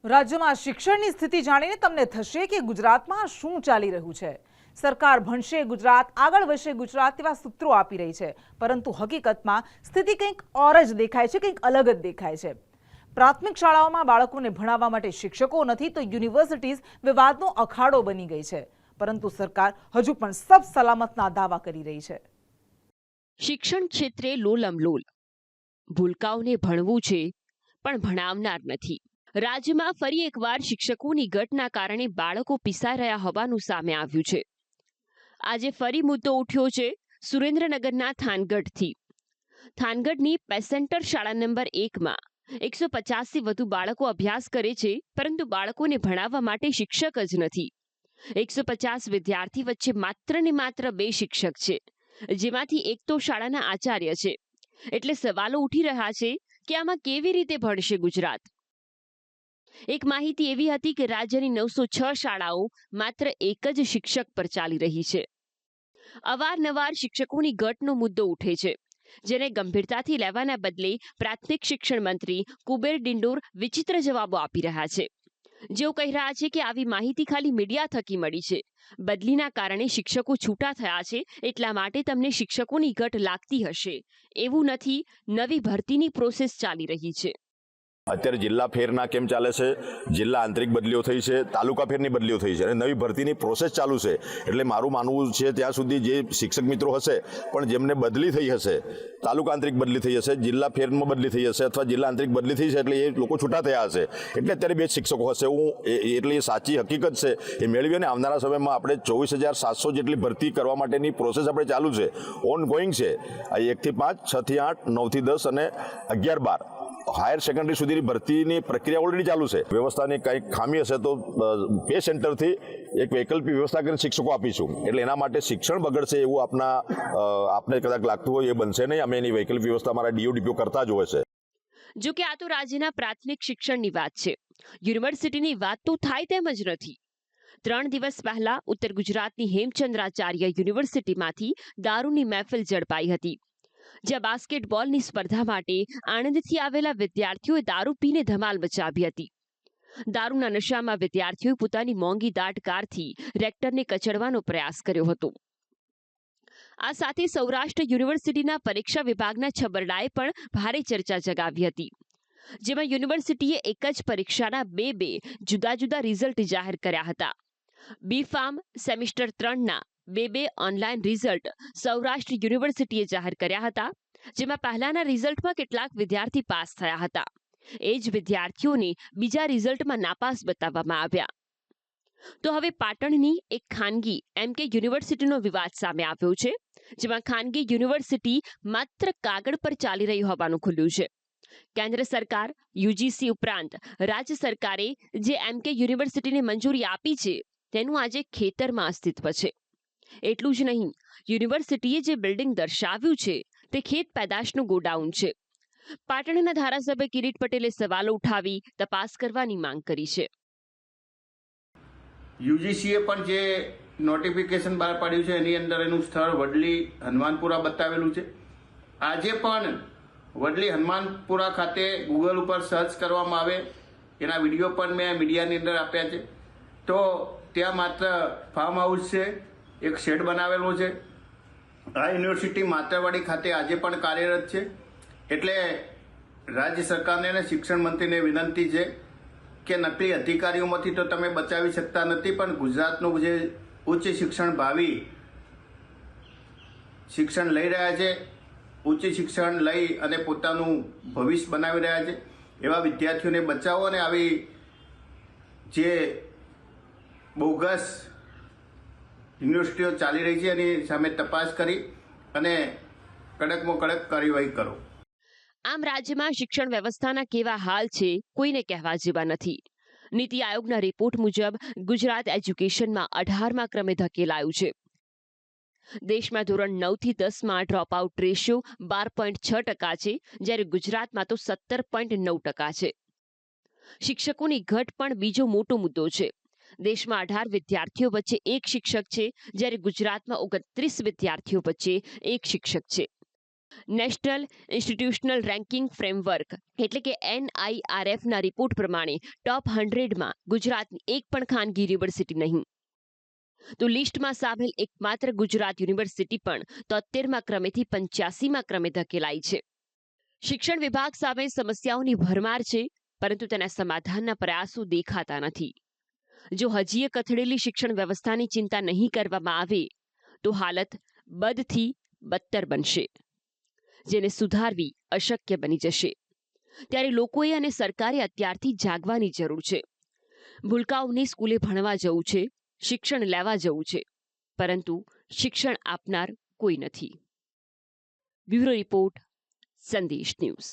રાજ્યમાં શિક્ષણની સ્થિતિ જાણીને તમને થશે કે ગુજરાતમાં શું ચાલી રહ્યું છે। સરકાર ભણશે ગુજરાત, આગળ વધશે ગુજરાત તેવા સૂત્રો આપી રહી છે, પરંતુ હકીકતમાં સ્થિતિ કંઈક ઓર જ દેખાય છે, કંઈક અલગ જ દેખાય છે। પ્રાથમિક શાળાઓમાં બાળકોને ભણાવવા માટે શિક્ષકો નથી તો યુનિવર્સિટીઝ વિવાદનો અખાડો બની ગઈ છે, પરંતુ સરકાર હજુ પણ સબ સલામતના દાવા કરી રહી છે। શિક્ષણ ક્ષેત્રે લોલમલોલ, ભૂલકાઓને ભણવું છે પણ ભણાવનાર નથી। રાજ્યમાં ફરી એકવાર શિક્ષકોની ઘટના કારણે બાળકો પીસાઈ રહ્યા હોવાનું સામે આવ્યું છે। આજે ફરી મુદ્દો ઉઠ્યો છે સુરેન્દ્રનગરના થાનગઢથી। થાનગઢની પેસેન્ટર શાળા નંબર 1માં 150થી વધુ બાળકો અભ્યાસ કરે છે, પરંતુ બાળકોને ભણાવવા માટે શિક્ષક જ નથી। 150 વિદ્યાર્થી વચ્ચે માત્ર ને માત્ર 2 શિક્ષક છે, જેમાંથી એક તો શાળાના આચાર્ય છે। એટલે સવાલો ઉઠી રહ્યા છે કે આમાં કેવી રીતે ભણશે ગુજરાત। એક માહિતી એવી હતી કે રાજ્યની 906 શાળાઓ માત્ર એક જ શિક્ષક પર ચાલી રહી છે। અવારનવાર શિક્ષકોની ઘટનો મુદ્દો ઉઠે છે, જેને ગંભીરતાથી લેવાના બદલે પ્રાથમિક શિક્ષણ મંત્રી કુબેર ડિંડોર વિચિત્ર જવાબો આપી રહ્યા છે। જેઓ કહી રહ્યા છે કે આવી માહિતી ખાલી મીડિયા થકી મળી છે। બદલીના કારણે શિક્ષકો છૂટા થયા છે, એટલા માટે તમને શિક્ષકોની ઘટ લાગતી હશે, એવું નથી। નવી ભરતીની પ્રોસેસ ચાલી રહી છે। અત્યારે જિલ્લા ફેરના કેમ ચાલે છે, જિલ્લા આંતરિક બદલીઓ થઈ છે, તાલુકા ફેરની બદલીઓ થઈ છે અને નવી ભરતીની પ્રોસેસ ચાલુ છે। એટલે મારું માનવું છે ત્યાં સુધી જે શિક્ષક મિત્રો હશે પણ જેમને બદલી થઈ હશે, તાલુકા આંતરિક બદલી થઈ હશે, જિલ્લા ફેરમાં બદલી થઈ હશે અથવા જિલ્લા આંતરિક બદલી થઈ છે, એટલે એ લોકો છૂટા થયા હશે, એટલે અત્યારે 2 શિક્ષકો હશે। એટલે એ સાચી હકીકત છે એ મેળવી અને આવનારા સમયમાં આપણે 24,700 જેટલી ભરતી કરવા માટેની પ્રોસેસ આપણે ચાલુ છે, ઓન ગોઈંગ છે। 1 થી 5, 6 થી 8, 9 થી 10 અને 11-12 હાયર સેકન્ડરી સુધીની ભરતીની પ્રક્રિયા ઓલરેડી ચાલુ છે। વ્યવસ્થાની કંઈક ખામી હશે તો પે સેન્ટરથી એક વૈકલ્પિક વ્યવસ્થા કરીને શિક્ષકો આપીશું, એટલે એના માટે શિક્ષણ બગડશે એવું આપને કદાચ લાગતું હોય એ બનશે નહીં। અમે એની વૈકલ્પિક વ્યવસ્થા અમારા ડીઓ કરતા જ હોય છે। જો કે આ તો રાજ્યના પ્રાથમિક શિક્ષણની વાત છે, યુનિવર્સિટીની વાત તો થાય તેમ જ નથી। 3 દિવસ પહેલા ઉત્તર ગુજરાતની હેમચંદ્રાચાર્ય યુનિવર્સિટીમાંથી દારૂની મહેફિલ ઝડપાઈ હતી, જ્યાં બાસ્કેટબોલની સ્પર્ધા માટે આણંદથી આવેલા વિદ્યાર્થીઓએ દારૂ પીને ધમાલ મચાવી હતી। દારૂના નશામાં વિદ્યાર્થીઓએ પોતાની મોંઘી દાટ કારથી રેક્ટરને કચડવાનો પ્રયાસ કર્યો હતો। આ સાથે સૌરાષ્ટ્ર યુનિવર્સિટીના પરીક્ષા વિભાગના છબરડાએ પણ ભારે ચર્ચા જગાવી હતી, જેમાં યુનિવર્સિટીએ એક જ પરીક્ષાના 2 જુદા જુદા રિઝલ્ટ જાહેર કર્યા હતા। બી ફાર્મ સેમિસ્ટર 3ના 2 ઓનલાઈન રિઝલ્ટ સૌરાષ્ટ્ર યુનિવર્સિટીએ જાહેર કર્યા હતા, જેમાં પહેલાના રિઝલ્ટમાં કેટલાક વિદ્યાર્થી પાસ થયા હતા, એ જ વિદ્યાર્થીઓને બીજા રિઝલ્ટમાં નાપાસ બતાવવામાં આવ્યા। તો હવે પાટણની એક ખાનગી MK યુનિવર્સિટીનો વિવાદ સામે આવ્યો છે, જેમાં ખાનગી યુનિવર્સિટી માત્ર કાગળ પર ચાલી રહી હોવાનું ખુલ્યું છે। કેન્દ્ર સરકાર, UGC ઉપરાંત રાજ્ય સરકારે જે MK યુનિવર્સિટીને મંજૂરી આપી છે તેનું આજે ખેતરમાં અસ્તિત્વ છે। એટલું જ નહીં, યુનિવર્સિટીએ જે બિલ્ડિંગ દર્શાવ્યું છે તે ખેત પેદાશનું ગોડાઉન છે। પાટણના ધારાસભ્ય કિરીટ પટેલે સવાલો ઉઠાવી તપાસ કરવાની માંગ કરી છે। યુજીસીએ પણ જે નોટિફિકેશન બહાર પાડ્યું છે એની અંદર એનું સ્થળ વડલી હનુમાનપુરા બતાવેલું છે। આજે પણ વડલી હનુમાનપુરા ખાતે ગૂગલ ઉપર સર્ચ કરવામાં આવે, એના વિડીયો પણ મેં મીડિયાની અંદર આપ્યા છે, તો ત્યાં માત્ર ફાર્મ હાઉસ છે, એક શેડ બનાવેલો છે। આ યુનિવર્સિટી માતરવાડી ખાતે આજે પણ કાર્યરત છે। એટલે રાજ્ય સરકારને અને શિક્ષણ મંત્રીને વિનંતી છે કે નકલી અધિકારીઓમાંથી તો તમે બચાવી શકતા નથી, પણ ગુજરાતનું જે ઉચ્ચ શિક્ષણ ભાવિ શિક્ષણ લઈ રહ્યા છે, ઉચ્ચ શિક્ષણ લઈ અને પોતાનું ભવિષ્ય બનાવી રહ્યા છે, એવા વિદ્યાર્થીઓને બચાવો અને આવી જે બોગસ યુનિવર્સિટીઓ ચાલી રહી છે એની સામે તપાસ કરી અને કડકમાં કડક કાર્યવાહી કરો। આમ રાજ્યમાં શિક્ષણ વ્યવસ્થાના કેવા હાલ છે કોઈને કહેવા જેવા નથી। નીતિ આયોગના રિપોર્ટ મુજબ ગુજરાત એજ્યુકેશનમાં 18મા ક્રમે ધકેલાયું છે। દેશમાં ધોરણ 9 થી 10માં ડ્રોપ આઉટ રેશિયો 12.6% છે, જ્યારે ગુજરાતમાં તો 17.9% છે। શિક્ષકોની ઘટ પણ બીજો મોટો મુદ્દો છે। દેશમાં 18 વિદ્યાર્થીઓ વચ્ચે 1 શિક્ષક છે, જ્યારે ગુજરાતમાં 29 વિદ્યાર્થીઓ વચ્ચે 1 શિક્ષક છે। નેશનલ ઇન્સ્ટિટ્યુશનલ રેન્કિંગ ફ્રેમવર્ક એટલે કે NIRFના રિપોર્ટ પ્રમાણે ટોપ 100માં ગુજરાતની એક પણ ખાનગી યુનિવર્સિટી નહીં. તો લિસ્ટમાં સામેલ એકમાત્ર ગુજરાત યુનિવર્સિટી પણ 73મા ક્રમેથી 85મા ક્રમે ધકેલાઈ છે. શિક્ષણ વિભાગ સામે સમસ્યાઓની ભરમાર છે, પરંતુ તેના સમાધાનના પ્રયાસો દેખાતા નથી. જો હજીએ કથળેલી શિક્ષણ વ્યવસ્થાની ચિંતા નહીં કરવામાં આવે તો હાલત બદથી બદતર બનશે, જેને સુધારવી અશક્ય બની જશે. ત્યારે લોકોએ અને સરકારે અત્યારથી જાગવાની જરૂર છે. ભૂલકાઓને સ્કૂલે ભણવા જવું છે, શિક્ષણ લેવા જવું છે, પરંતુ શિક્ષણ આપનાર કોઈ નથી. બ્યુરો રિપોર્ટ, સંદેશ ન્યૂઝ.